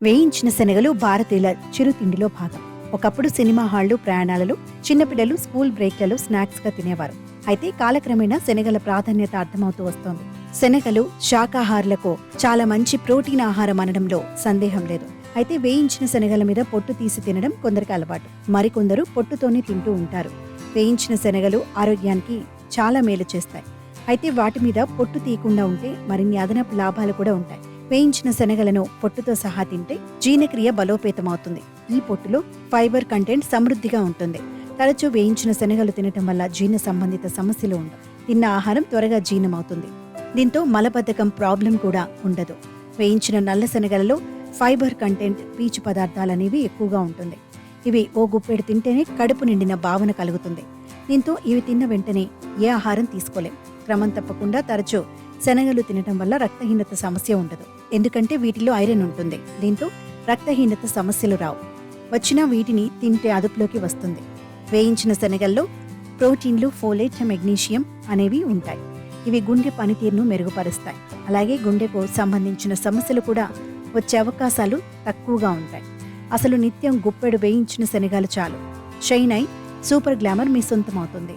వేయించిన శనగలు భారతీయుల చిరుతిండిలో భాగం. ఒకప్పుడు సినిమా హాళ్లు, ప్రయాణాలలో చిన్నపిల్లలు స్కూల్ బ్రేక్లలో స్నాక్స్ గా తినేవారు. అయితే కాలక్రమేణా శనగల ప్రాధాన్యత అర్థమవుతూ వస్తోంది. శనగలు శాకాహారులకు చాలా మంచి ప్రోటీన్ ఆహారం అనడంలో సందేహం లేదు. అయితే వేయించిన శనగల మీద పొట్టు తీసి తినడం కొందరికి అలవాటు, మరికొందరు పొట్టుతోనే తింటూ ఉంటారు. వేయించిన శనగలు ఆరోగ్యానికి చాలా మేలు చేస్తాయి. అయితే వాటి మీద పొట్టు తీయకుండా ఉంటే మరిన్ని అదనపు లాభాలు కూడా ఉంటాయి. వేయించిన శనగలను పొట్టుతో సహా తింటే జీర్ణక్రియ బలోపేతమవుతుంది. ఈ పొట్టులో ఫైబర్ కంటెంట్ సమృద్ధిగా ఉంటుంది. తరచూ వేయించిన శనగలు తినటం వల్ల జీర్ణ సంబంధిత సమస్యలు ఉండవు. తిన్న ఆహారం త్వరగా జీర్ణమవుతుంది. దీంతో మలబద్ధకం ప్రాబ్లం కూడా ఉండదు. వేయించిన నల్ల శనగలలో ఫైబర్ కంటెంట్, పీచు పదార్థాలనేవి ఎక్కువగా ఉంటుంది. ఇవి ఓ గుప్పెడు తింటేనే కడుపు నిండిన భావన కలుగుతుంది. దీంతో ఇవి తిన్న వెంటనే ఏ ఆహారం తీసుకోలేం. క్రమం తప్పకుండా తరచూ శనగలు తినటం వల్ల రక్తహీనత సమస్య ఉండదు. ఎందుకంటే వీటిలో ఐరన్ ఉంటుంది. దీంతో రక్తహీనత సమస్యలు రావు. వచ్చినా వీటిని తింటే అదుపులోకి వస్తుంది. వేయించిన శనగల్లో ప్రోటీన్లు, ఫోలేట్, మెగ్నీషియం అనేవి ఉంటాయి. ఇవి గుండె పనితీరును మెరుగుపరుస్తాయి. అలాగే గుండెకు సంబంధించిన సమస్యలు కూడా వచ్చే అవకాశాలు తక్కువగా ఉంటాయి. అసలు నిత్యం గుప్పెడు వేయించిన శనగలు చాలు. షైన్ అయి సూపర్ గ్లామర్ మీ సొంతమవుతుంది.